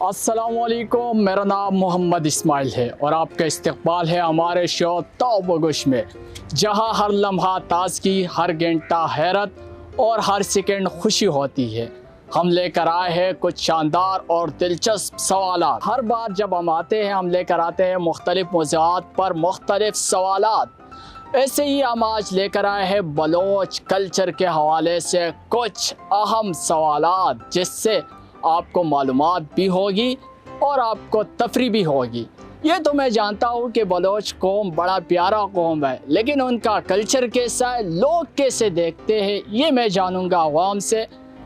अस्सलामुअलैकुम, मेरा नाम मोहम्मद इस्माइल है और आपका इस्तकबाल है हमारे शो तौबगुश में, जहां हर लम्हा ताज़गी, हर घंटा हैरत और हर सेकंड खुशी होती है। हम लेकर आए हैं कुछ शानदार और दिलचस्प सवालात। हर बार जब हम आते हैं हम लेकर आते हैं मुख्तलिफ मौज़ूआत पर मुख्तलिफ सवालात। ऐसे ही हम आज लेकर आए हैं बलोच कल्चर के हवाले से कुछ अहम सवालात, जिससे आपको मालूमात भी होगी और आपको तफरी भी होगी। ये तो मैं जानता हूँ कि बलोच कौम बड़ा प्यारा कौम है, लेकिन उनका कल्चर कैसा है, लोग कैसे देखते हैं, ये मैं जानूँगा अवाम से,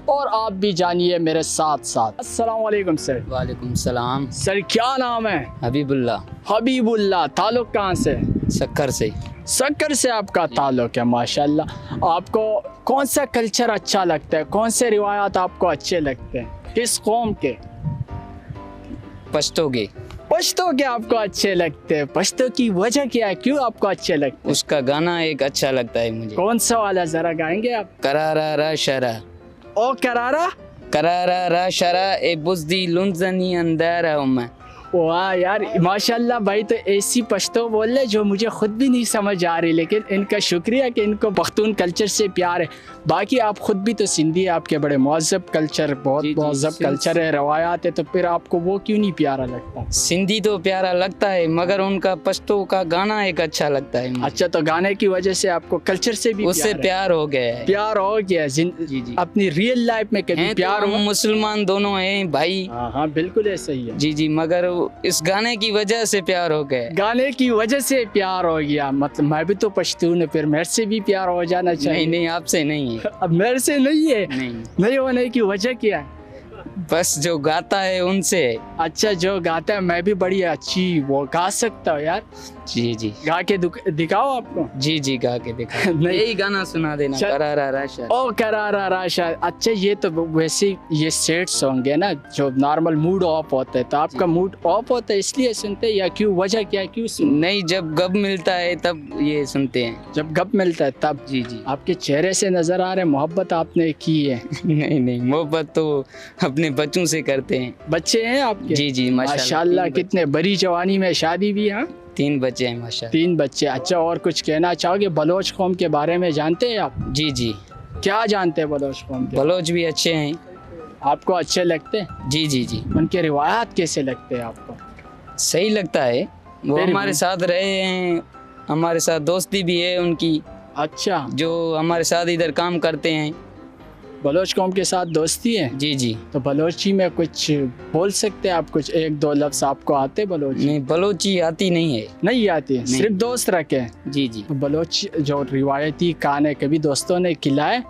और आप भी जानिए मेरे साथ साथ। अस्सलाम वालेकुम सर। वालेकुम सलाम। सर क्या नाम है? हबीबुल्ला। हबीबुल्ला। ताल्लुक कहाँ से? सक्कर से। सक्कर से आपका ताल्लुक है, माशाल्लाह। आपको कौन सा कल्चर अच्छा लगता है, कौन से रिवायात आपको अच्छे लगते हैं, किस कौम के? पश्तो के। पश्तो के आपको अच्छे लगते हैं? पश्तो की वजह क्या है, क्यों आपको अच्छे लगते हैं? उसका गाना एक अच्छा लगता है मुझे। कौन सा वाला, जरा गाएंगे आप? करारा रा शरा, ओ करारा करारा रा शरा ए बुज़दी लुंजनी अंदर मैं। वाह यार, माशाल्लाह भाई, तो ऐसी पश्तो बोल रहे जो मुझे खुद भी नहीं समझ आ रही, लेकिन इनका शुक्रिया कि इनको पख्तून कल्चर से प्यार है। बाकी आप खुद भी तो सिंधी, आपके बड़े महज़ब कल्चर, बहुत महज़ब कल्चर है, रवायात है, तो फिर आपको वो क्यों नहीं प्यारा लगता? सिंधी तो प्यारा लगता है, मगर उनका पश्तो का गाना एक अच्छा लगता है मुझे। अच्छा, तो गाने की वजह से आपको कल्चर से भी उससे प्यार हो गया है। प्यार हो गया। जी। अपनी रियल लाइफ में कभी प्यार तो हुआ? मुसलमान दोनों हैं भाई। हाँ, बिल्कुल ऐसा ही है। जी, मगर इस गाने की वजह से प्यार हो गया। गाने की वजह से प्यार हो गया, मतलब मैं भी तो पश्तून है, फिर मेरे से भी प्यार हो जाना चाहिए। नहीं, आपसे नहीं है। अब मेरे से नहीं है? नहीं होने की वजह क्या है? बस जो गाता है उनसे। अच्छा, जो गाता है, मैं भी बड़ी अच्छी वो गा सकता हूँ यार। जी। गा के दिखाओ आपको। जी, गा के दिखा। यही गाना सुना देना, करारा राशा। ओ करारा राशा। अच्छा, ये तो वैसे ये सैड सॉन्ग है ना, जो नॉर्मल मूड ऑफ होता है, तो आपका मूड ऑफ होता है इसलिए सुनते हैं, या क्यों, वजह क्या है, क्यों सुनते? नहीं, जब गम मिलता है तब ये सुनते हैं। जब गम मिलता है तब? जी। आपके चेहरे से नजर आ रहे मोहब्बत आपने की है। नहीं, मोहब्बत तो अपने बच्चों से करते हैं। बच्चे हैं आपके? जी, माशाल्लाह। कितने बड़ी जवानी में शादी भी है? 3 बच्चे हैं माशाल्लाह। 3 बच्चे। अच्छा, और कुछ कहना चाहोगे बलोच कौम के बारे में, जानते हैं आप? जी। क्या जानते हैं बलोच कौम के? बलोच भी अच्छे हैं। आपको अच्छे लगते हैं? जी। उनके रिवायात कैसे लगते हैं आपको? सही लगता है, वो हमारे साथ रहे हैं, हमारे साथ दोस्ती भी है उनकी। अच्छा, जो हमारे साथ इधर काम करते हैं। बलोच कौम के साथ दोस्ती है? जी। तो बलोची में कुछ बोल सकते हैं आप, कुछ 1-2 लफ्ज़ आपको आते बलोची? नहीं, बलोची आती नहीं है। नहीं आती है? सिर्फ दोस्त रखे हैं? जी। तो बलोची जो रिवायती खाने कभी दोस्तों ने खिलाए?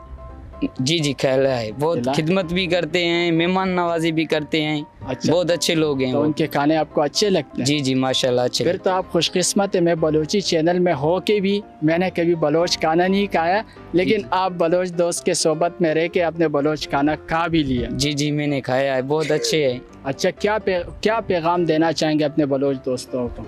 जी, खिलाया है। बहुत खिदमत भी करते हैं, मेहमान नवाजी भी करते हैं। अच्छा, बहुत अच्छे लोग हैं। तो उनके खाने आपको अच्छे लगते हैं? जी, माशाल्लाह अच्छे। फिर तो आप खुशकिस्मत है। मैं बलोची चैनल में हो के भी मैंने कभी बलोच खाना नहीं खाया, लेकिन आप बलोच दोस्त के सोबत में रह के आपने बलोच खाना खा भी लिया। जी, मैंने खाया है, बहुत अच्छे है। अच्छा, क्या पैगाम देना चाहेंगे अपने बलोच दोस्तों को?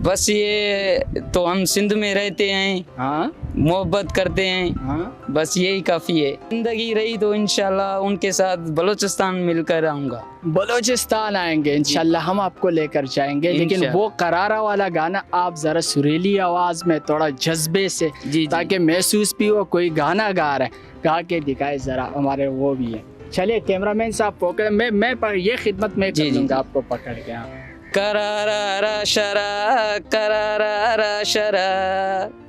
बस ये तो हम सिंध में रहते हैं, हाँ, मोहब्बत करते हैं, हाँ, बस यही काफ़ी है। जिंदगी रही तो इंशाल्लाह उनके साथ बलूचिस्तान मिलकर आऊँगा। बलूचिस्तान आएंगे इंशाल्लाह, हम आपको लेकर जाएंगे, लेकिन वो करारा वाला गाना आप ज़रा सुरीली आवाज़ में, थोड़ा जज्बे से, ताकि महसूस भी हो कोई गाना गा रहा है, गा के दिखाए ज़रा, हमारे वो भी है। चलिए कैमरामैन साहब पकड़, मैं ये खिदमत में कर दूँगा आपको पकड़ के। हाँ, करारा रा शरा, करारा रा शरा,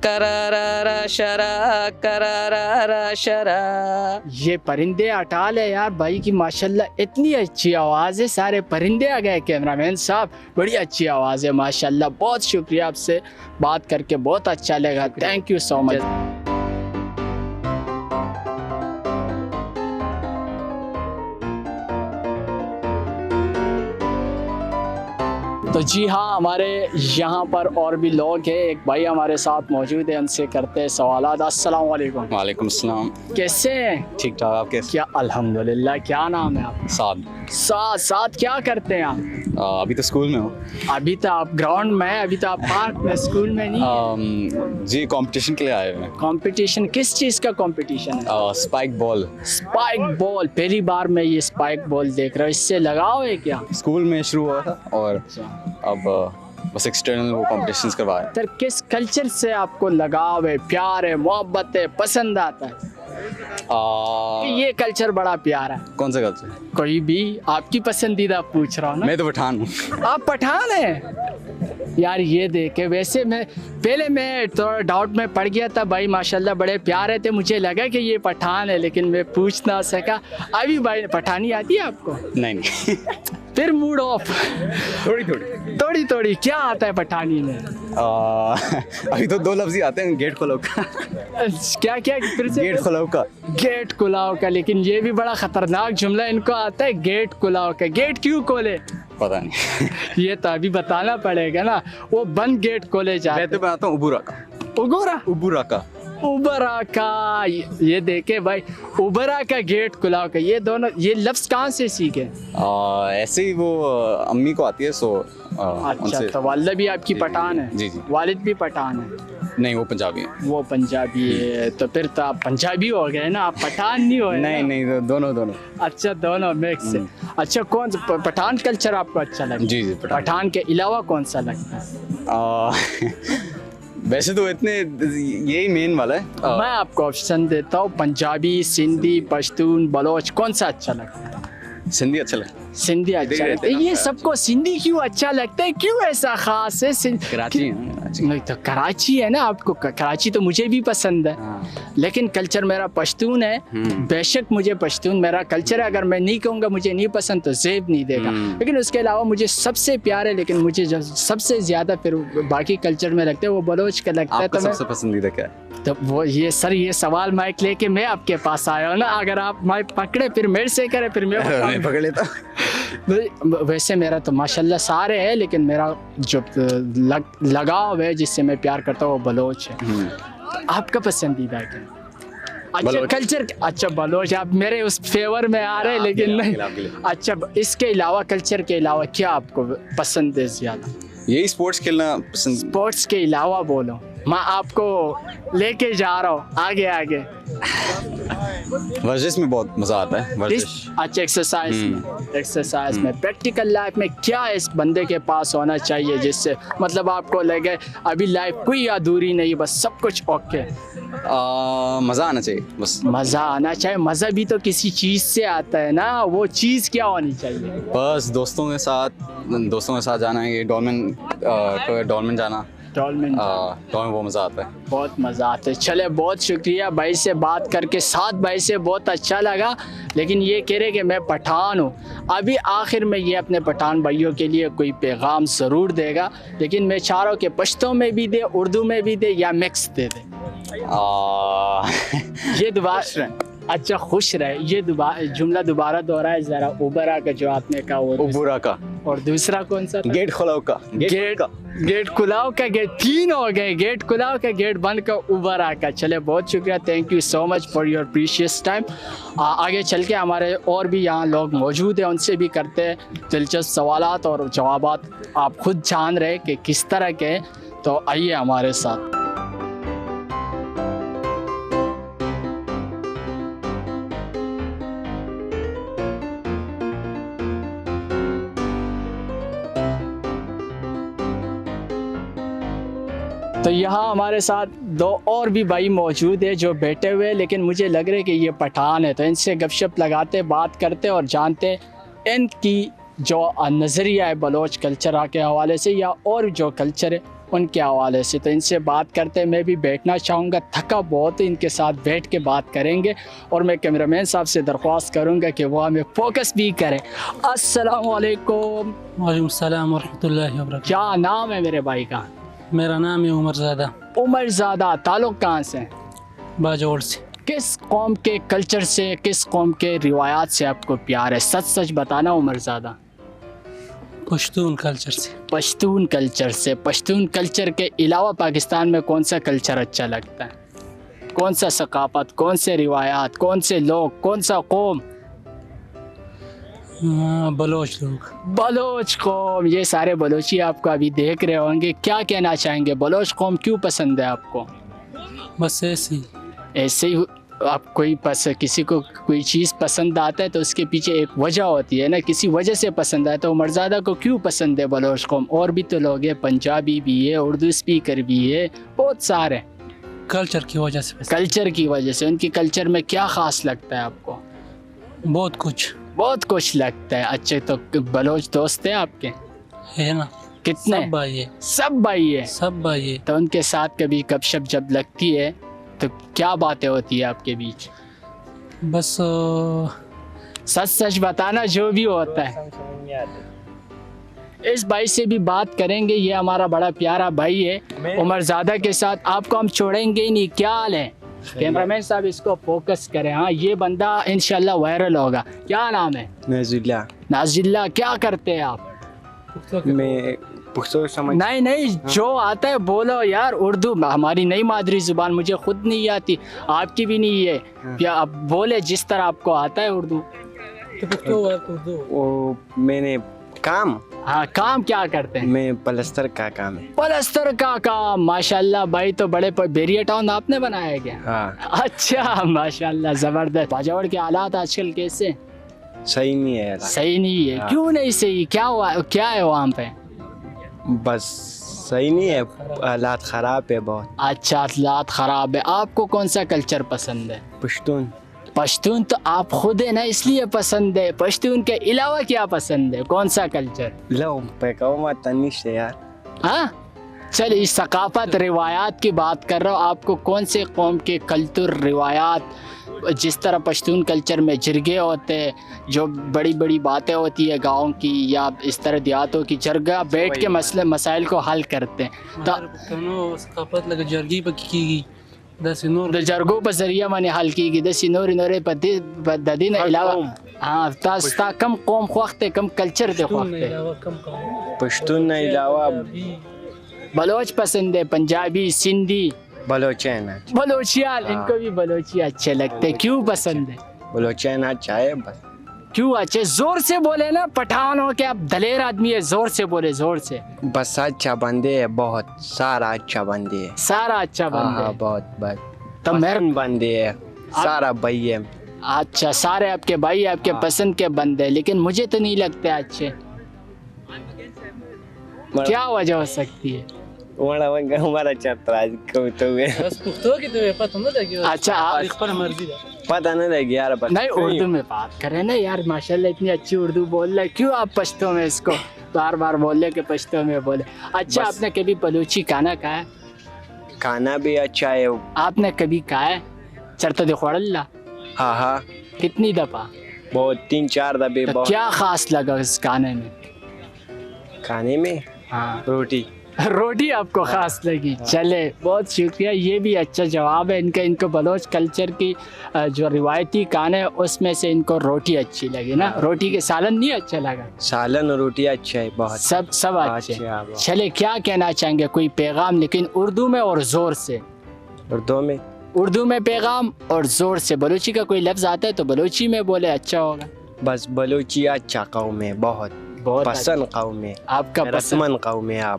करारा रा शरा, करारा रा शरा। ये परिंदे अटाल है यार भाई की, माशाल्लाह इतनी अच्छी आवाज़ है। सारे परिंदे आ गए कैमरामैन साहब, बड़ी अच्छी आवाज़ है माशाल्लाह। बहुत शुक्रिया, आपसे बात करके बहुत अच्छा लगा। Thank you so much. तो जी हाँ, हमारे यहाँ पर और भी लोग हैं। एक भाई हमारे साथ मौजूद है, उनसे करते हैं सवालात। अस्सलाम वालेकुम। वालेकुम सलाम। कैसे हैं? ठीक ठाक, आप कैसे? क्या अल्हम्दुलिल्लाह। क्या नाम है आपका? साद। साथ क्या करते हैं आप? अभी तो स्कूल में हूँ। अभी तो आप ग्राउंड में हैं, अभी तो आप पार्क में, स्कूल में नहीं। जी कंपटीशन के लिए आए हुए हैं। कंपटीशन किस चीज़ का कंपटीशन है? Spike ball. स्पाइक बॉल, पहली बार मैं ये स्पाइक बॉल देख रहा हूँ। इससे लगाव है क्या? स्कूल में शुरू हुआ था और अब बस एक्सटर्नल वो कॉम्पिटिशन्स करवाए। सर किस कल्चर से आपको लगाव है, प्यार है, मोहब्बत है, पसंद आता है? ये कल्चर बड़ा प्यारा है। कौन सा कल्चर? कोई भी, आपकी पसंदीदा पूछ रहा हूँ ना। मैं तो पठान हूँ। आप पठान हैं? यार ये देखे, वैसे मैं थोड़ा डाउट में पड़ गया था भाई, माशाल्लाह बड़े प्यारे थे, मुझे लगा कि ये पठान है, लेकिन मैं पूछ ना सका। अभी भाई पठानी आती है आपको? नहीं। फिर मूड ऑफ। थोड़ी क्या आता है पठानी में? अभी तो 2 लफ्ज़ ही आते हैं, गेट खुलाओ का। क्या फिर से? गेट खुलाओ का। गेट खुलाओ का, लेकिन ये भी बड़ा खतरनाक जुमला इनको आता है, गेट खुलाओ का। गेट क्यों खोले? पता नहीं। ये तो अभी बताना पड़ेगा ना। वो बंद गेट खोले जाते। मैं तो बनाता हूँ उबूरा का। उबरा का। ये देखे भाई, उबरा का, गेट खुलाओ का, ये दोनों, ये लफ्ज कहाँ से सीखे? ऐसे ही वो अम्मी को आती है, सो अच्छा, तो वालिदा भी आपकी पठान है? जी। वालिद भी पठान है? नहीं, वो पंजाबी है। वो पंजाबी है, तो फिर तो आप पंजाबी हो गए ना, आप पठान नहीं हो? नहीं, दोनों। अच्छा, दोनों मिक्स है। अच्छा, कौन सा पठान कल्चर आपको अच्छा लगता है? जी, पठान के अलावा कौन सा लगता है? वैसे तो इतने यही मेन वाला है। मैं आपको ऑप्शन देता हूँ, पंजाबी, सिंधी, पश्तून, बलोच, कौन सा अच्छा लगता है? सिंधी अच्छा लगता है। सिंधी अच्छा लगता है। ये सबको सिंधी क्यों अच्छा लगता है? क्यों ऐसा खास है? कराची है। नहीं तो कराची है ना, आपको कराची तो मुझे भी पसंद है। लेकिन कल्चर मेरा पश्तून है। बेशक मुझे पश्तून मेरा कल्चर है, अगर मैं नहीं कहूँगा मुझे नहीं पसंद तो जेब नहीं देगा। लेकिन उसके अलावा मुझे सबसे प्यार है, लेकिन मुझे जो सबसे ज्यादा फिर बाकी कल्चर में लगता है वो बलोच का लगता है। तो सबसे पसंदीदा क्या है? तो वो ये सर, ये सवाल माइक लेके मैं आपके पास आया हूँ ना, अगर आप माइक पकड़े फिर मेरे से करे, फिर मैं पकड़ लेता। वैसे मेरा तो माशाल्लाह सारे हैं, लेकिन मेरा जो लगाव है, जिससे मैं प्यार करता हूँ, वो बलोच है। आपका पसंदीदा क्या? अच्छा कल्चर, अच्छा बलोच, आप मेरे उस फेवर में आ रहे हैं, लेकिन नहीं। अच्छा, इसके अलावा, कल्चर के अलावा क्या आपको पसंद है ज्यादा? यही स्पोर्ट्स खेलना पसंद। स्पोर्ट्स के अलावा बोलो, मैं आपको लेके जा रहा हूँ आगे। वर्जिश में बहुत मजा आता है। वर्जिश। अच्छा, एक्सरसाइज में प्रैक्टिकल लाइफ में क्या इस बंदे के पास होना चाहिए जिससे मतलब आपको लगे अभी लाइफ कोई अधूरी नहीं, बस सब कुछ ओके? मज़ा आना चाहिए बस। मज़ा आना चाहिए। मज़ा भी तो किसी चीज़ से आता है ना, वो चीज़ क्या होनी चाहिए? बस दोस्तों के साथ जाना है। ये डॉल्मेन जाना। डॉल्मेन वो मज़ा आता है, बहुत मज़ा आता है। चले, बहुत शुक्रिया भाई से बात करके, साथ भाई से बहुत अच्छा लगा। लेकिन ये कह रहे कि मैं पठान हूँ। अभी आखिर में ये अपने पठान भाइयों के लिए कोई पैगाम ज़रूर देगा, लेकिन मैं चाह रहा हूँ कि पश्तो में भी दे, उर्दू में भी दे, या मिक्स दे दे। ये दोबारा, अच्छा खुश रहे। ये जुमला दोबारा दोहराए ज़रा। उबरा का जो आपने कहा, वो उबरा का, और दूसरा कौन सा? गेट खुलाओ का। गेट खुलाओ का, गेट 3 हो गए। गेट खुलाओ का, गेट बंद का, उबरा का। चले, बहुत शुक्रिया, thank you so much for your precious time. आगे चल के हमारे और भी यहाँ लोग मौजूद हैं, उनसे भी करते हैं दिलचस्प सवालात और जवाबात। आप खुद जान रहे कि किस तरह के, तो आइए हमारे साथ। तो यहाँ हमारे साथ 2 और भी भाई मौजूद है जो बैठे हुए हैं, लेकिन मुझे लग रहा है कि ये पठान है, तो इनसे गपशप लगाते, बात करते और जानते इनकी जो नज़रिया है बलोच कल्चर के हवाले से या और जो कल्चर है उनके हवाले से। तो इनसे बात करते मैं भी बैठना चाहूँगा, थका बहुत है, इनके साथ बैठ के बात करेंगे। और मैं कैमरामैन साहब से दरख्वास्त करूँगा कि वो हमें फोकस भी करें। अस्सलाम वालेकुम। वालेकुम सलाम व रहमतुल्लाहि व बरकातहू। क्या नाम है मेरे भाई का? मेरा नाम है उमरज़ादा। उमरज़ादा, ताल्लुक़ कहाँ से? बाजोड़ से। किस कौम के कल्चर से, किस कौम के रिवायात से आपको प्यार है? सच सच बताना उमरज़ादा। पश्तून कल्चर से। पश्तून कल्चर से। पश्तून कल्चर के अलावा पाकिस्तान में कौन सा कल्चर अच्छा लगता है? कौन सा सकाफत, कौन से रिवायात, कौन से लोग, कौन सा कौम? बलोच लोग। बलोच कौम, ये सारे बलोची आपको अभी देख रहे होंगे, क्या कहना चाहेंगे? बलोच कौम क्यों पसंद है आपको? बस ऐसे ही। ऐसे ही आप किसी को कोई चीज़ पसंद आता है तो उसके पीछे एक वजह होती है ना, किसी वजह से पसंद आया। तो उमरज़ादा को क्यों पसंद है बलोच कौम? और भी तो लोग हैं, पंजाबी भी है, उर्दू स्पीकर भी है, बहुत सारे। कल्चर की वजह से पसंद। कल्चर की वजह से। उनकी कल्चर में क्या ख़ास लगता है आपको? बहुत कुछ बहुत कुछ लगता है। अच्छे, तो बलोच दोस्त हैं आपके? है ना। कितने? सब भाई है। सब भाई है। सब भाई है। तो उनके साथ कभी गपशप जब लगती है तो क्या बातें होती है आपके बीच? बस सच सच बताना, जो भी होता है। इस भाई से भी बात करेंगे, ये हमारा बड़ा प्यारा भाई है उमरज़ादा के साथ। आपको हम छोड़ेंगे ही नहीं। क्या हाल है? कैमरामैन साहब इसको फोकस करें। हाँ, ये बंदा इंशाल्लाह वायरल होगा। क्या नाम है? नाजिल्ला। नाजिल्ला, क्या करते हैं आप? मैं पुख्तो समझ। नहीं, जो आता है बोलो यार। उर्दू हमारी नई मादरी जुबान, मुझे खुद नहीं आती, आपकी भी नहीं है। क्या आप बोले जिस तरह आपको आता है उर्दू। वो मैंने काम। हाँ, काम क्या करते हैं? मैं पलस्तर का काम है। पलस्तर का काम। माशाल्लाह भाई, तो बड़े बेरिया टाउन आपने बनाया क्या? हाँ। अच्छा, माशाल्लाह, जबरदस्त। बाजावर के हालात आजकल कैसे? सही नहीं है यार। सही नहीं है? हाँ। क्यों नहीं सही? क्या हुआ? क्या है वहाँ पे? बस सही नहीं है, हालात ख़राब है बहुत। अच्छा, हालात ख़राब है। आपको कौन सा कल्चर पसंद है? पश्तून। पश्तून तो आप खुद है ना, इसलिए पसंद है। पश्तून के अलावा क्या पसंद है? कौन सा कल्चर? लो पैकाओ तनिश है यार। हाँ, चलिए, इस सकाफत रिवायात की बात कर रहा हूँ। आपको कौन से कौम के कल्चर रिवायात, जिस तरह पश्तून कल्चर में जिरगे होते हैं, जो बड़ी बड़ी बातें होती है गाँव की, या इस तरह देहातों की, जरगा बैठ के मसले मसाइल को हल करते हैं। तो जरगों पर जरिया मैंने हल की दसी नोर नोरे पदीन अलावा। हाँ, तास्ता कम कौम ख्वाख्ते, कम कल्चर दे ख्वाख्ते। पश्तून अलावा बलोच पसंद है, पंजाबी, सिंधी, बलोचैन। बलोचियाल। इनको भी बलोची अच्छे लगते। क्यों पसंद है? बलोचैन अच्छा है बस। क्यों अच्छे? जोर से बोले ना, पठान हो के आप दलेर आदमी है, जोर से बोले, जोर से। बस अच्छा बंदे है, बहुत सारा अच्छा बंदे है। सारा अच्छा बंदे हाँ, है। बहुत तो मेरे बंदे है, सारा भाई है। अच्छा, सारे आपके भाई, आपके पसंद के बंदे, लेकिन मुझे तो नहीं लगते अच्छे। क्या वजह हो सकती है? हमारा छात्र आज तो अच्छा, पता नहीं लगी यार। नहीं, उर्दू में बात करें ना यार, माशाल्लाह इतनी अच्छी उर्दू बोल रहे, क्यों आप पश्तो में इसको बार बार बोल रहे कि पश्तो में बोले? अच्छा, आपने कभी बलूची खाना खाया? खाना भी अच्छा है। आपने कभी खाया? चरता दिखोड़ल्ला? हाँ हाँ, कितनी दफा? बहुत 3-4 दफे। तो क्या खास लगा इस खाने में? खाने में हाँ, रोटी। रोटी आपको खास लगी। चले, बहुत शुक्रिया, ये भी अच्छा जवाब है इनका। इनको बलोच कल्चर की जो रिवायती खाने है उसमें से इनको रोटी अच्छी लगी ना। रोटी के सालन नहीं अच्छा लगा? सालन और रोटी अच्छा है बहुत। सब अच्छे। अच्छा। चले, क्या कहना चाहेंगे? कोई पैगाम, लेकिन उर्दू में और जोर से। उर्दू में पैगाम और जोर से। बलूची का कोई लफ्ज आता है तो बलूची में बोले, अच्छा होगा। बस बलूची अच्छा कौम है, बहुत पसंद कौम है। आपका गैरतमंद कौम है,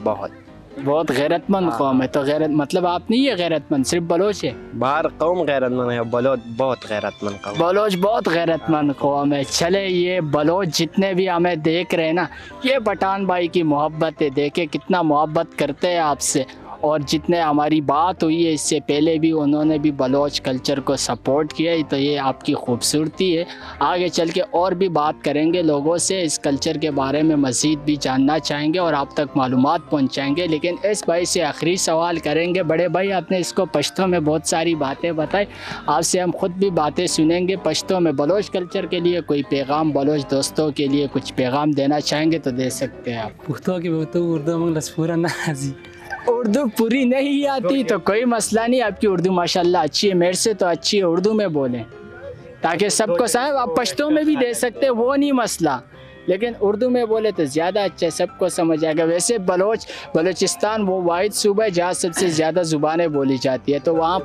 बहुत गैरतमंद कौम है। तो गैरत मतलब आप नहीं है गैरतमंद, सिर्फ बलोच है? बाहर कौम गैरतमंद है, बलोच बहुत गैरतमंद कौम। बलोच बहुत गैरतमंद कौम है। चले, ये बलोच जितने भी हमें देख रहे हैं ना, ये पठान भाई की मोहब्बत है। देखे कितना मोहब्बत करते हैं आपसे। और जितने हमारी बात हुई है इससे पहले भी, उन्होंने भी बलोच कल्चर को सपोर्ट किया है। तो ये आपकी खूबसूरती है। आगे चल के और भी बात करेंगे लोगों से, इस कल्चर के बारे में मज़ीद भी जानना चाहेंगे और आप तक मालूमात पहुंचाएंगे। लेकिन इस भाई से आखिरी सवाल करेंगे। बड़े भाई, आपने इसको पश्तो में बहुत सारी बातें बताई, आपसे हम ख़ुद भी बातें सुनेंगे पश्तो में। बलोच कल्चर के लिए कोई पैगाम, बलोच दोस्तों के लिए कुछ पैगाम देना चाहेंगे तो दे सकते हैं आप। उर्दू पूरी नहीं आती तो कोई मसला नहीं, आपकी उर्दू माशाल्लाह अच्छी है, मेरे से तो अच्छी है। उर्दू में बोलें ताकि सबको समझ। आप पश्तो में भी दे सकते हैं, वो नहीं मसला, लेकिन उर्दू में बोले तो ज़्यादा अच्छा, सबको समझ आएगा। वैसे बलूचिस्तान वो वाहिद सूबा है जहाँ सबसे ज़्यादा ज़ुबानें बोली जाती है, तो वहाँ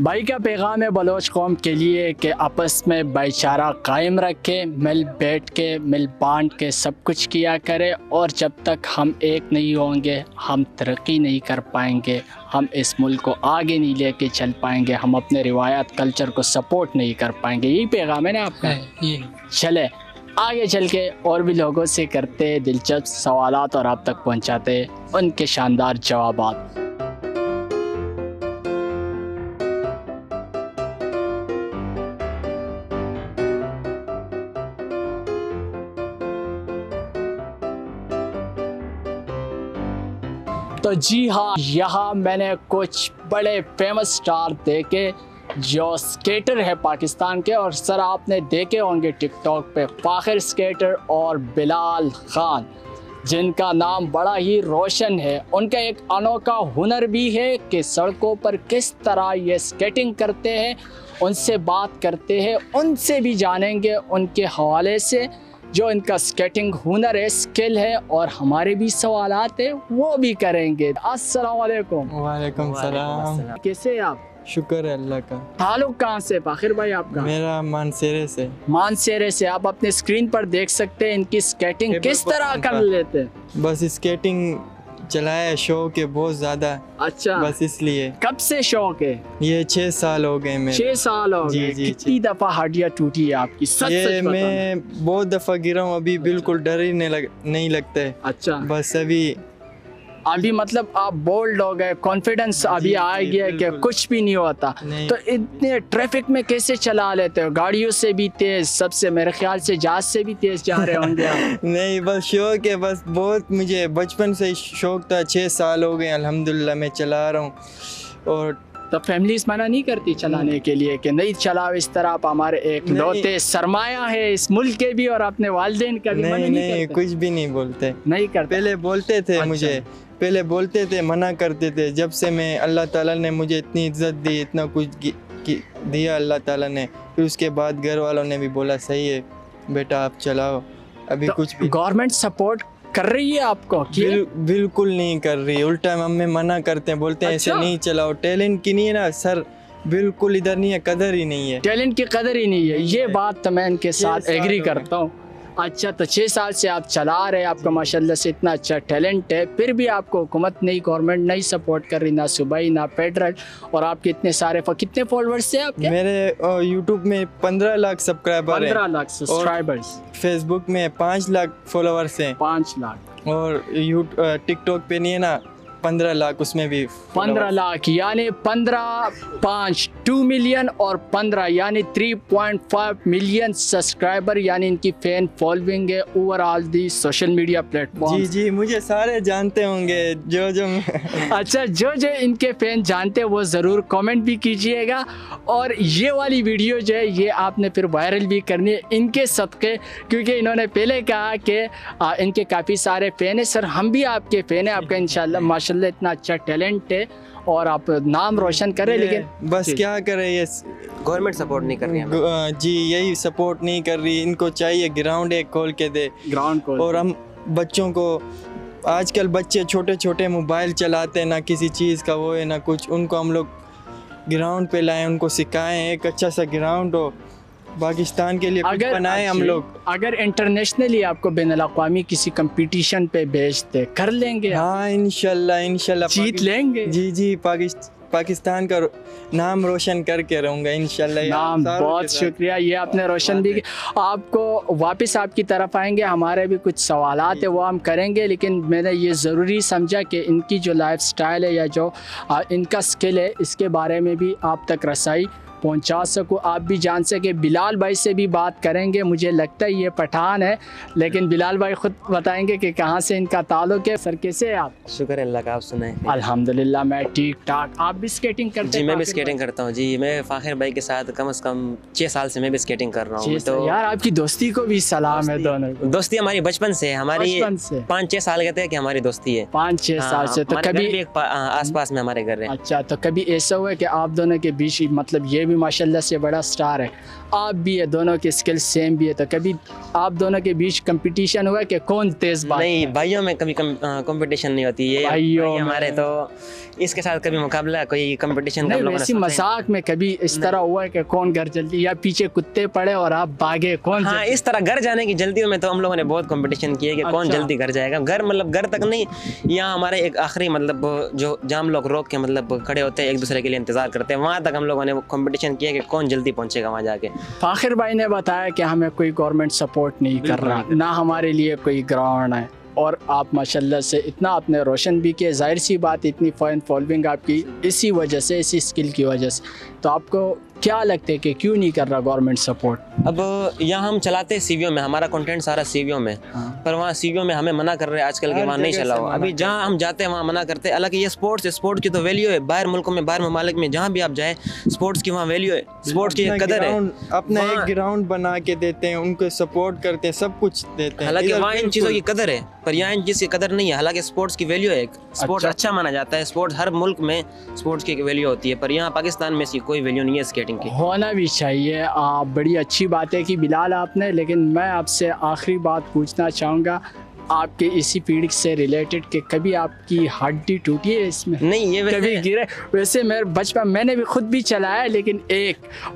भाई का पैगाम है बलोच कौम के लिए कि आपस में भाईचारा कायम रखें, मिल बैठ के मिल बांट के सब कुछ किया करें, और जब तक हम एक नहीं होंगे हम तरक्की नहीं कर पाएंगे, हम इस मुल्क को आगे नहीं लेके चल पाएंगे, हम अपने रिवायात कल्चर को सपोर्ट नहीं कर पाएंगे। यही पैगाम है ना आपका? ये चले आगे चल के और भी लोगों से करते दिलचस्प सवालात और आप तक पहुँचाते उनके शानदार जवाबात। तो जी हाँ, यहाँ मैंने कुछ बड़े फेमस स्टार देखे जो स्केटर है पाकिस्तान के, और सर आपने देखे होंगे टिकटॉक पे फ़ाखिर स्केटर और बिलाल खान, जिनका नाम बड़ा ही रोशन है। उनका एक अनोखा हुनर भी है कि सड़कों पर किस तरह ये स्केटिंग करते हैं। उनसे बात करते हैं, उनसे भी जानेंगे उनके हवाले से जो इनका स्केटिंग हुनर है, स्किल है, और हमारे भी सवालात है वो भी करेंगे। अस्सलाम वालेकुम। वालेकुम सलाम। कैसे हैं आप? शुक्र है अल्लाह का। ताल्लुक कहाँ से फ़ाखिर भाई आपका? मेरा मानसेरे से। मानसेरे से। आप अपने स्क्रीन पर देख सकते हैं इनकी स्केटिंग किस तरह कर लेते हैं। बस स्केटिंग चलाया शौक है बहुत ज़्यादा। अच्छा, बस इसलिए। कब से शौक है? ये 6 साल हो गए मेरे। 6 साल हो गए। जी, कितनी दफ़ा हड्डियाँ टूटी है आपकी? सच ये सच बताना। मैं बहुत दफ़ा गिरा हूँ, अभी बिल्कुल डर ही नहीं लगता है। अच्छा, बस अभी मतलब आप बोल्ड हो गए, कॉन्फिडेंस अभी आ गया कि कुछ भी नहीं होता। नहीं। तो इतने ट्रैफिक में कैसे चला लेते हो? गाड़ियों से भी तेज, सबसे मेरे ख्याल से जहाज से भी तेज जा रहे होंगे आप। नहीं, बस शौक है, बस बहुत मुझे बचपन से ही शौक था। 6 साल हो गए अल्हम्दुलिल्लाह मैं चला रहा हूँ। और तो फैमिलीज मना नहीं करती चलाने के लिए कि नहीं चलाओ इस तरह? आप हमारे एक लौते सरमाया है इस मुल्क के भी और अपने वालिदैन का भी। नहीं, कुछ भी नहीं बोलते। नहीं करते? पहले बोलते थे। अच्छा। मुझे पहले बोलते थे, मना करते थे। जब से मैं अल्लाह ताला ने मुझे इतनी इज्जत दी, इतना कुछ दिया अल्लाह ताला ने, फिर उसके बाद घर वालों ने भी बोला सही है बेटा आप चलाओ। अभी तो कुछ भी गवर्नमेंट सपोर्ट कर रही है आपको? बिल्कुल नहीं कर रही। उल्टा हमें मना करते हैं, बोलते हैं अच्छा। ऐसे नहीं चलाओ। टैलेंट की नहीं है ना सर, बिल्कुल इधर नहीं है, कदर ही नहीं है। टैलेंट की कदर ही नहीं है, ये बात तो मैं इनके साथ 6 साल एग्री हो गए। करता हूँ। अच्छा, तो 6 साल से आप चला रहे हैं, आपका माशाल्लाह से इतना अच्छा टैलेंट है, फिर भी आपको हुकूमत नहीं, गवर्नमेंट नहीं सपोर्ट कर रही, ना सूबाई ना फेडरल, और आपके इतने सारे कितने फॉलोअर्स हैं आपके? मेरे यूट्यूब में 15 लाख सब्सक्राइबर हैं। 15 लाख सब्सक्राइबर्स। फेसबुक में 5 लाख फॉलोअर्स हैं। 5 लाख। और टिकटॉक पे नहीं है ना 15 लाख, उसमें भी 15 लाख, यानी 15 5 2 मिलियन और 15 यानी 3.5 मिलियन सब्सक्राइबर, यानी इनकी फैन फॉलोइंग है overall the social media platform. जी जी, मुझे सारे जानते होंगे जो अच्छा, जो इनके फैन जानते हैं वो ज़रूर कमेंट भी कीजिएगा, और ये वाली वीडियो जो है ये आपने फिर वायरल भी करनी है इनके सदक़े, क्योंकि इन्होंने पहले कहा कि इनके काफ़ी सारे फ़ैन हैं। सर हम भी आपके फ़ैन हैं, आपका इंशाल्लाह माशाल्लाह इतना अच्छा टैलेंट है और आप नाम रोशन करें, लेकिन बस क्या करें, ये गवर्नमेंट सपोर्ट नहीं कर रही है। जी यही सपोर्ट नहीं कर रही। इनको चाहिए ग्राउंड एक खोल के दे, ग्राउंड को, और हम बच्चों को, आजकल बच्चे छोटे छोटे मोबाइल चलाते हैं, ना किसी चीज़ का वो है ना कुछ, उनको हम लोग ग्राउंड पे लाएं, उनको सिखाएं, एक अच्छा सा ग्राउंड हो पाकिस्तान के लिए कुछ बनाएं हम लोग। अगर इंटरनेशनली आपको बैनुल-अक़वामी किसी कंपटीशन पे भेजते, कर लेंगे? हाँ इंशाल्लाह जीत लेंगे। जी जी, पाकिस्तान का नाम रोशन करके रहूँगा इंशाल्लाह। नाम, बहुत शुक्रिया, ये आपने रोशन भी किया। आपको वापस आपकी तरफ आएंगे, हमारे भी कुछ सवालात है वो हम करेंगे, लेकिन मैंने ये ज़रूरी समझा कि इनकी जो लाइफ स्टाइल है या जो इनका स्किल है इसके बारे में भी आप तक रसाई पहुंचा सकूं, आप भी जान सके। बिलाल भाई से भी बात करेंगे, मुझे लगता है ये पठान है, लेकिन बिलाल भाई खुद बताएंगे कि कहाँ से इनका ताल्लुक है। सर कैसे हैं आप? शुक्र है अल्लाह का, आप सुनाएं। अल्हम्दुलिल्लाह मैं ठीक ठाक। आप भी स्केटिंग करते जी हैं? मैं भी स्केटिंग करता हूँ जी। मैं फ़ाखिर भाई के साथ कम से कम 6 साल से मैं भी स्केटिंग कर रहा हूँ। तो यार आपकी दोस्ती को भी सलाम है दोनों को। दोस्ती हमारी बचपन से है, हमारी 5-6 साल कहते हैं कि हमारी दोस्ती है। 5-6 साल से। तो कभी आस-पास में हमारे घर है। अच्छा, तो कभी ऐसा हुआ है कि आप दोनों के बीच, मतलब ये भी माशाल्लाह से बड़ा स्टार है, आप भी है, दोनों के स्किल सेम भी है, तो कभी आप दोनों के बीच कंपटीशन हुआ कि कौन तेज बात? नहीं, भाइयों में कभी कंपटीशन नहीं होती है। भाइयों हमारे तो इसके साथ कभी मुकाबला, कोई कंपटीशन का वैसे मजाक में कभी इस तरह हुआ है कि कौन घर जल्दी, या पीछे कुत्ते पड़े और आप भागे, कौन? हाँ, इस तरह घर जाने की जल्दी में तो हम लोगों ने बहुत कंपटीशन किया कि कौन जल्दी घर जाएगा। घर मतलब घर तक नहीं, यहाँ हमारे एक आखिरी मतलब जो जाम लोग रोक के मतलब खड़े होते हैं, एक दूसरे के लिए इंतजार करते हैं, वहाँ तक हम लोगों ने कंपटीशन किया कि कौन जल्दी पहुँचेगा वहाँ जाके। फाखिर भाई ने बताया कि हमें कोई गवर्नमेंट सपोर्ट नहीं कर रहा, ना हमारे लिए कोई ग्राउंड है, और आप माशाल्लाह से इतना आपने रोशन भी किया। जाहिर सी बात, इतनी फैन फॉलोइंग आपकी इसी वजह से, इसी स्किल की वजह से। तो आपको क्या लगता है कि क्यों नहीं कर रहा गवर्नमेंट सपोर्ट? अब यहाँ हम चलाते हैं सीवीओ में, हमारा कंटेंट सारा सीवीओ में, पर वहाँ सीवीओ में हमें मना कर रहे हैं आजकल के, वहाँ नहीं चलाओ। अभी जहाँ हम जाते हैं वहाँ मना करते हैं। हालांकि ये स्पोर्ट्स है, स्पोर्ट्स की तो वैल्यू है बाहर मुल्कों में, बाहर ममालिक में, जहाँ भी आप जाए स्पोर्ट्स की वहाँ वैल्यू है, स्पोर्ट्स की कदर है। अपना एक ग्राउंड बना के देते हैं, उनको सपोर्ट करते हैं, सब कुछ देते हैं। हालांकि वहाँ इन चीज़ों की कदर है, पर यहाँ इन चीज़ की कदर नहीं है। हालांकि स्पोर्ट्स की वैल्यू है, स्पोर्ट्स अच्छा माना जाता है, स्पोर्ट्स हर मुल्क में स्पोर्ट्स की वैल्यू होती है, पर यहाँ पाकिस्तान में इसकी कोई वैल्यू नहीं है स्केटिंग की। होना भी चाहिए। आप बड़ी अच्छी बात है कि बिलाल आपने, लेकिन मैं आपसे आखिरी बात पूछना चाहूँगा आपके इसी फील्ड से रिलेटेड कि कभी आपकी हड्डी टूटी है इसमें? नहीं, ये कभी गिरे? वैसे मेरे बचपन मैंने भी खुद भी चलाया, लेकिन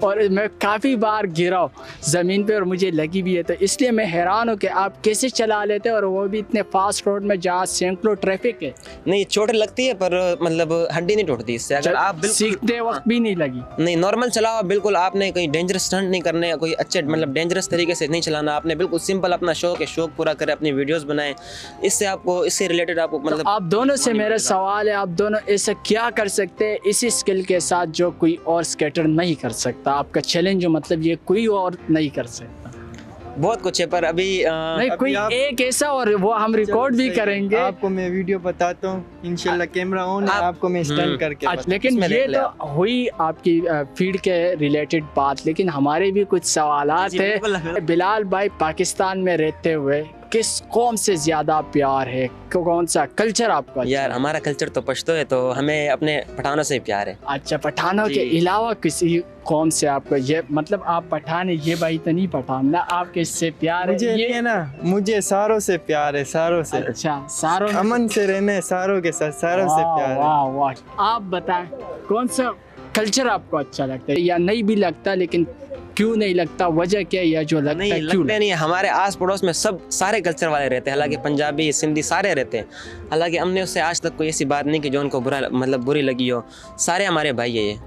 और मैं काफ़ी बार गिरा ज़मीन पे और मुझे लगी भी है, तो इसलिए मैं हैरान हूँ कि आप कैसे चला लेते हैं, और वो भी इतने फास्ट रोड में जहाँ सैकड़ों ट्रैफिक है। नहीं, चोट लगती है पर मतलब हड्डी नहीं टूटती इससे। अगर आप सीखते वक्त भी नहीं लगी? नहीं, नॉर्मल चलाओ बिल्कुल। आपने कोई डेंजरस स्टंट नहीं करने, कोई अच्छे मतलब डेंजरस तरीके से नहीं चलाना। आपने बिल्कुल सिंपल अपना शौक है, शौक पूरा करें, अपनी वीडियोस बनाएं। इससे आपको, इससे रिलेटेड आपको मतलब तो आप दोनों से मेरा सवाल है, आप दोनों ऐसा क्या कर सकते हैं इसी स्किल के साथ जो कोई और स्केटर नहीं कर सकता? आपका चैलेंज जो मतलब ये कोई और नहीं कर सकता? बहुत कुछ है, पर अभी नहीं, कोई एक ऐसा, और वो हम रिकॉर्ड भी करेंगे। आपको मैं वीडियो बताता हूँ इंशाल्लाह, कैमरा ऑन है, आपको मैं स्टंट करके। लेकिन ये तो हुई आपकी फील्ड के रिलेटेड बात, लेकिन हमारे भी कुछ सवालात है। बिलाल भाई, पाकिस्तान में रहते हुए किस कौम से ज्यादा प्यार है? कौन सा कल्चर आपका? यार हमारा कल्चर तो पश्तो है, तो हमें अपने पठानों से प्यार है। अच्छा, पठानों के अलावा किसी कौम से आपको ये, मतलब आप पठान है, ये भाई तो नहीं पठान ना, आप किससे प्यार है? मुझे ये ना, मुझे सारों से प्यार है, सारों से। अच्छा, सारों अमन से रहना है, सारों के साथ, सारों से प्यार है। वाह वाह। आप बताएं कौन सा कल्चर आपको अच्छा लगता है, या नहीं भी लगता, लेकिन क्यों नहीं लगता, वजह क्या है, या जो लगता है क्यों नहीं? हमारे आस पड़ोस में सब सारे कल्चर वाले रहते हैं, हालांकि पंजाबी सिंधी सारे रहते हैं। हालांकि हमने उससे आज तक कोई ऐसी बात नहीं की जो उनको बुरी लगी हो। सारे हमारे भाई है ये।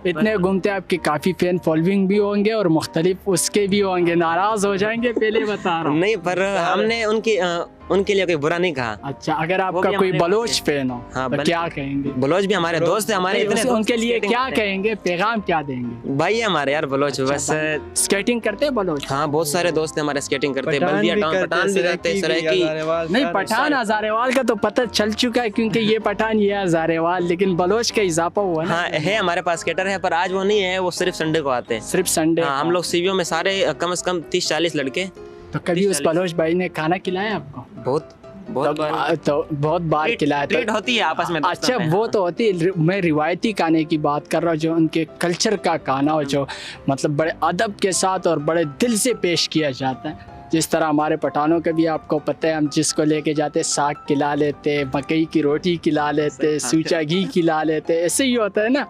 इतने घूमते आपके काफ़ी फैन फॉलोइंग भी होंगे और मुख्तलिफ उसके भी होंगे, नाराज़ हो जाएंगे पहले बता रहा हूँ। नहीं, पर हमने उनके लिए कोई बुरा नहीं कहा। अच्छा, अगर आपका कोई बलोच फैन हो तो क्या कहेंगे? बलोच भी हमारे दोस्त है, हमारे इतने उनके लिए क्या कहेंगे, पैगाम क्या देंगे? भाई है हमारे यार बलोच। बस स्केटिंग करते हैं बलोच? हाँ, बहुत सारे दोस्त है हमारे स्केटिंग करते हैं, बल्दिया टाउन पठान भी करते हैं, सरायकी। नहीं, पठान हजारेवाल का तो पता चल चुका है, क्योंकि ये पठान ये हजारेवाल, लेकिन बलोच का इजाफा हुआ ना। हाँ है, हमारे पास स्केटर है, पर आज वो नहीं है, वो सिर्फ संडे को आते हैं। सिर्फ संडे? हम लोग सीवीओ में सारे कम से कम 30-40 लड़के। तो कभी उस बलोच भाई ने खाना खिलाया आपको? बहुत बार। तो बहुत बार खिलाया। ट्रीट होती है आपस में। अच्छा, वो तो होती है। मैं रिवायती खाने की बात कर रहा हूँ, जो उनके कल्चर का खाना हो, जो मतलब बड़े अदब के साथ और बड़े दिल से पेश किया जाता है। जिस तरह हमारे पठानों का भी आपको पता है, हम जिसको लेके जाते साग खिला लेते, मकई की रोटी खिला लेते, सूचा घी खिला लेते, ऐसे ही होता है ना।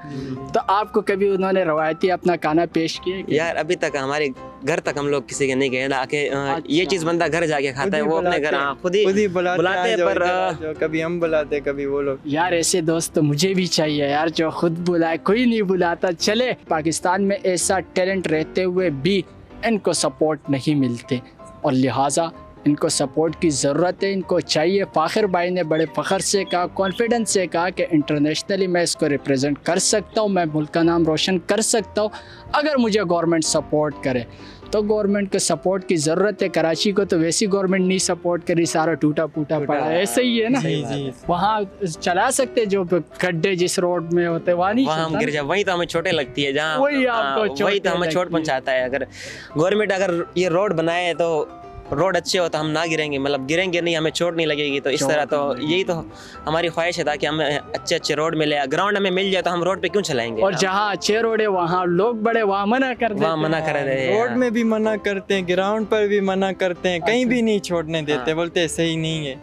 तो आपको कभी उन्होंने रवायती अपना खाना पेश किया? यार अभी तक हमारे घर तक हम लोग किसी के नहीं गए ना, ये चीज़ बंदा घर जाके खाता है, वो अपने घर खुद ही बुलाते हैं, पर कभी हम बुलाते, कभी वो लोग। यार ऐसे दोस्त तो मुझे भी चाहिए यार, जो खुद बुलाए, कोई नहीं बुलाता। चले, पाकिस्तान में ऐसा टैलेंट रहते हुए भी इनको सपोर्ट नहीं मिलते, और लिहाजा इनको सपोर्ट की ज़रूरत है, इनको चाहिए। फ़ाखिर भाई ने बड़े फ़ख्र से कहा, कॉन्फिडेंस से कहा कि इंटरनेशनली मैं इसको रिप्रेजेंट कर सकता हूँ, मैं मुल्क का नाम रोशन कर सकता हूँ अगर मुझे गवर्नमेंट सपोर्ट करे। तो गवर्नमेंट को सपोर्ट की ज़रूरत है। कराची को तो वैसी गवर्नमेंट नहीं सपोर्ट करी, सारा टूटा फूटा पड़ा है, ऐसे ही है ना। वहाँ चला सकते जो गड्ढे जिस रोड में होते वहाँ नहीं, वहाँ हम गिर जाए, वही तो हमें चोटें लगती है जहाँ, वही आपको वही तो हमें चोट पहुँचाता है। अगर गवर्नमेंट अगर ये रोड बनाए तो रोड अच्छे हो तो हम ना गिरेंगे, मतलब गिरेंगे नहीं, हमें चोट नहीं लगेगी। तो इस तरह तो यही तो हमारी ख्वाहिश है ताकि हमें अच्छे अच्छे रोड मिले, ग्राउंड हमें मिल जाए तो हम रोड पे क्यों चलाएंगे। और जहाँ अच्छे रोड है वहाँ लोग बड़े वहाँ मना कर देते, वहाँ मना कर रहे हैं, रोड में भी मना करते हैं, ग्राउंड पर भी मना करते हैं, कहीं भी नहीं छोड़ने देते, बोलते हैं सही नहीं है।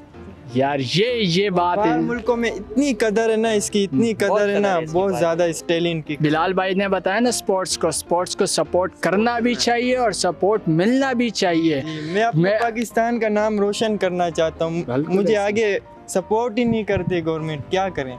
यार ये बात है। मुल्कों में इतनी कदर है ना इसकी, इतनी कदर है ना, बहुत ज़्यादा स्टाइलिंग की। बिलाल भाई ने बताया ना, स्पोर्ट्स को सपोर्ट करना भी चाहिए और सपोर्ट मिलना भी चाहिए। मैं अपने पाकिस्तान का नाम रोशन करना चाहता हूँ, मुझे आगे सपोर्ट ही नहीं करते गवर्नमेंट, क्या करें।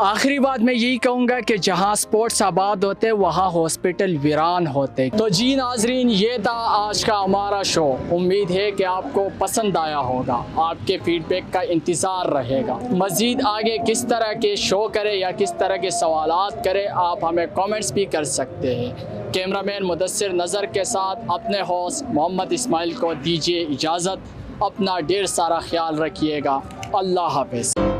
आखिरी बात मैं यही कहूँगा कि जहाँ स्पोर्ट्स आबाद होते वहाँ हॉस्पिटल वीरान होते। तो जी नाजरीन, ये था आज का हमारा शो। उम्मीद है कि आपको पसंद आया होगा, आपके फीडबैक का इंतज़ार रहेगा। मज़ीद आगे किस तरह के शो करें या किस तरह के सवालात करें, आप हमें कमेंट्स भी कर सकते हैं। कैमरामैन मुदस्सिर नज़र के साथ अपने होस्ट मोहम्मद इस्माइल को दीजिए इजाज़त। अपना ढेर सारा ख्याल रखिएगा। अल्लाह हाफ़िज़।